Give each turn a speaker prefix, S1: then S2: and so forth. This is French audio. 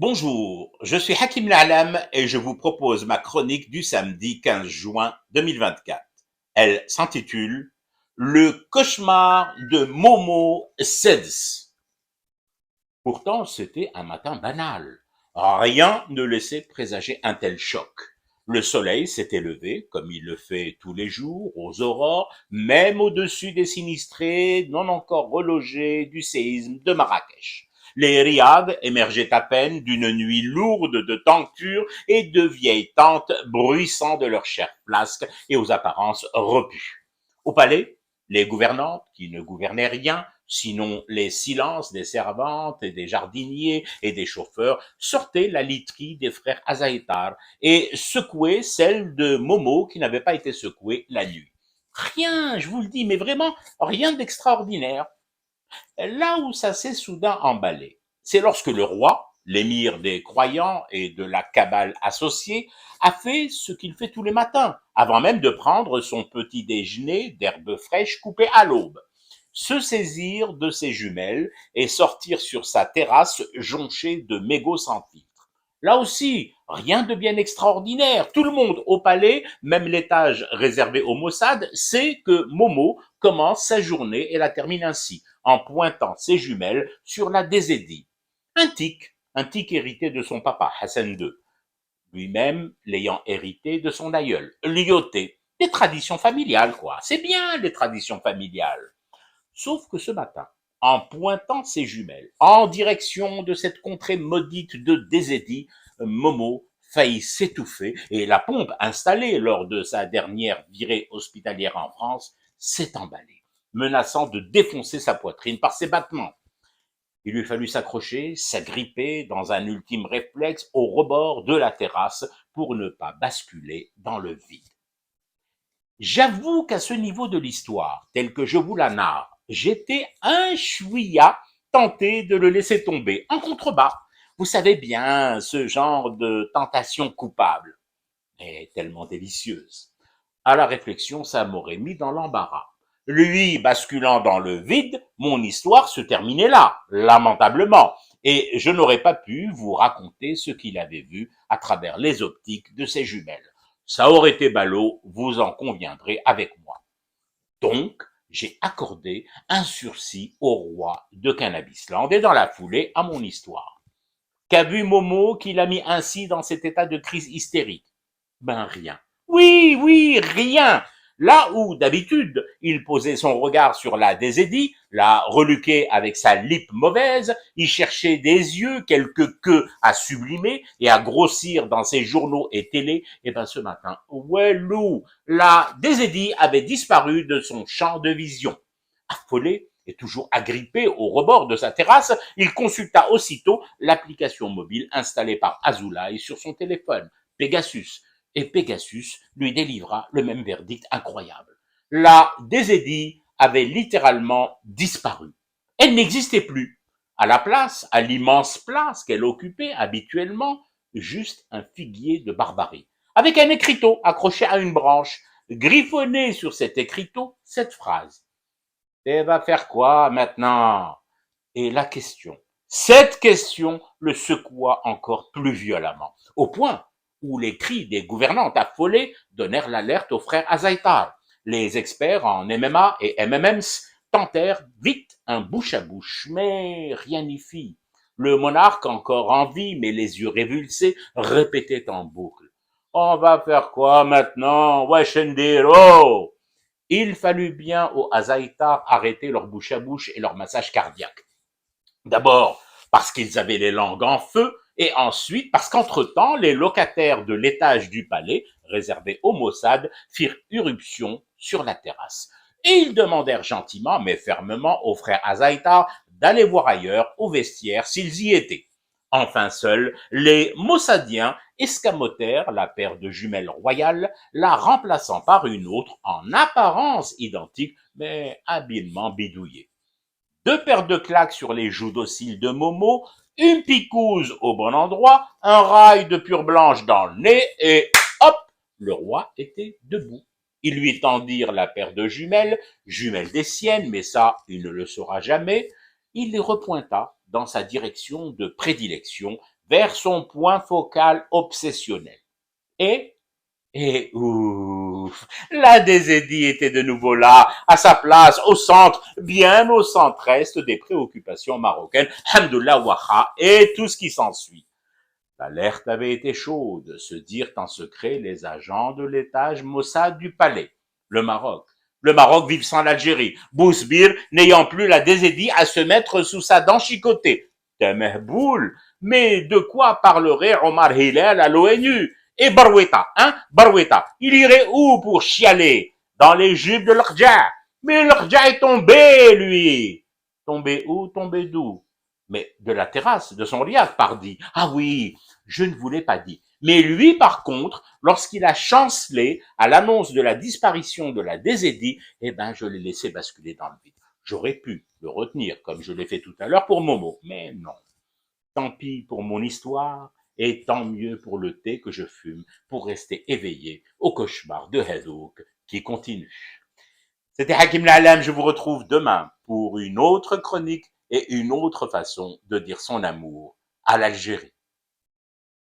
S1: Bonjour, je suis Hakim La'alam et je vous propose ma chronique du samedi 15 juin 2024. Elle s'intitule Le cauchemar de Momo Seds. Pourtant, c'était un matin banal. Rien ne laissait présager un tel choc. Le soleil s'était levé, comme il le fait tous les jours, aux aurores, même au-dessus des sinistrés non encore relogés du séisme de Marrakech. Les riades émergeaient à peine d'une nuit lourde de tentures et de vieilles tentes bruissant de leur chair flasque et aux apparences repues. Au palais, les gouvernantes, qui ne gouvernaient rien, sinon les silences des servantes et des jardiniers et des chauffeurs, sortaient la literie des frères Azaïtar et secouaient celle de Momo qui n'avait pas été secouée la nuit. Rien, je vous le dis, mais vraiment rien d'extraordinaire. Là où ça s'est soudain emballé, c'est lorsque le roi, l'émir des croyants et de la cabale associée, a fait ce qu'il fait tous les matins, avant même de prendre son petit déjeuner d'herbes fraîches coupées à l'aube. Se saisir de ses jumelles et sortir sur sa terrasse jonchée de mégots sans filtre. Là aussi, rien de bien extraordinaire. Tout le monde au palais, même l'étage réservé au Mossad, sait que Momo commence sa journée et la termine ainsi, en pointant ses jumelles sur la Désédie. Un tic hérité de son papa, Hassan II, lui-même l'ayant hérité de son aïeul, Lyoté. Des traditions familiales, quoi. C'est bien, les traditions familiales. Sauf que ce matin, en pointant ses jumelles en direction de cette contrée maudite de Désédie, Momo faillit s'étouffer et la pompe installée lors de sa dernière virée hospitalière en France s'est emballée, menaçant de défoncer sa poitrine par ses battements. Il lui fallut s'accrocher, s'agripper dans un ultime réflexe au rebord de la terrasse pour ne pas basculer dans le vide. J'avoue qu'à ce niveau de l'histoire, tel que je vous la narre, j'étais un chouïa tenté de le laisser tomber en contrebas. Vous savez bien, ce genre de tentation coupable est tellement délicieuse. À la réflexion, ça m'aurait mis dans l'embarras. Lui basculant dans le vide, mon histoire se terminait là, lamentablement, et je n'aurais pas pu vous raconter ce qu'il avait vu à travers les optiques de ses jumelles. Ça aurait été ballot, vous en conviendrez avec moi. Donc, j'ai accordé un sursis au roi de Cannabisland et dans la foulée à mon histoire. Qu'a vu Momo qui l'a mis ainsi dans cet état de crise hystérique? Ben rien. Oui, oui, rien. Là où, d'habitude, il posait son regard sur la Désédie, la reluquait avec sa lippe mauvaise, il cherchait des yeux, quelques queues à sublimer et à grossir dans ses journaux et télé, et ben ce matin, ouellou, la Désédie avait disparu de son champ de vision. Affolé et toujours agrippé au rebord de sa terrasse, il consulta aussitôt l'application mobile installée par Azoulay sur son téléphone, Pegasus, et Pegasus lui délivra le même verdict incroyable. La Désédie avait littéralement disparu. Elle n'existait plus. À la place, à l'immense place qu'elle occupait habituellement, juste un figuier de barbarie, avec un écriteau accroché à une branche, griffonné sur cet écriteau cette phrase. Et va faire quoi maintenant? Et la question, cette question le secoua encore plus violemment, au point où les cris des gouvernantes affolées donnèrent l'alerte aux frères Azaïtar. Les experts en MMA et MMMs tentèrent vite un bouche à bouche, mais rien n'y fit. Le monarque, encore en vie, mais les yeux révulsés, répétait en boucle. On va faire quoi maintenant? Weshendiro! Il fallut bien aux Azaïtar arrêter leur bouche à bouche et leur massage cardiaque. D'abord parce qu'ils avaient les langues en feu, et ensuite parce qu'entre-temps, les locataires de l'étage du palais, réservé au Mossad, firent irruption sur la terrasse. Et ils demandèrent gentiment, mais fermement, aux frères Azaïtar d'aller voir ailleurs, au vestiaire, s'ils y étaient. Enfin seuls, les Mossadiens escamotèrent la paire de jumelles royales, la remplaçant par une autre en apparence identique, mais habilement bidouillée. Deux paires de claques sur les joues dociles de Momo, une picouse au bon endroit, un rail de pure blanche dans le nez, et hop, le roi était debout. Ils lui tendirent la paire de jumelles, jumelles des siennes, mais ça, il ne le saura jamais. Il les repointa dans sa direction de prédilection, vers son point focal obsessionnel. Et ouf, la désédie était de nouveau là, à sa place, au centre, bien au centre-est des préoccupations marocaines, Hamdoullah Waha et tout ce qui s'ensuit. L'alerte avait été chaude, se dirent en secret les agents de l'étage Mossad du palais. Le Maroc. Le Maroc vive sans l'Algérie. Bousbir n'ayant plus la désédie à se mettre sous sa dent chicotée. Temehboul, mais de quoi parlerait Omar Hillel à l'ONU? Et Baroueta, hein, Baroueta, il irait où pour chialer? Dans les jupes de l'Arja. Mais l'Arja est tombé, lui. Tombé où? Tombé d'où? Mais de la terrasse, de son riad, pardi. Ah oui, je ne vous l'ai pas dit. Mais lui, par contre, lorsqu'il a chancelé à l'annonce de la disparition de la désédie, eh ben, je l'ai laissé basculer dans le vide. J'aurais pu le retenir, comme je l'ai fait tout à l'heure pour Momo, mais non. Tant pis pour mon histoire, et tant mieux pour le thé que je fume, pour rester éveillé au cauchemar de Hadouk qui continue. C'était Hakim Lalam, je vous retrouve demain pour une autre chronique et une autre façon de dire son amour à l'Algérie.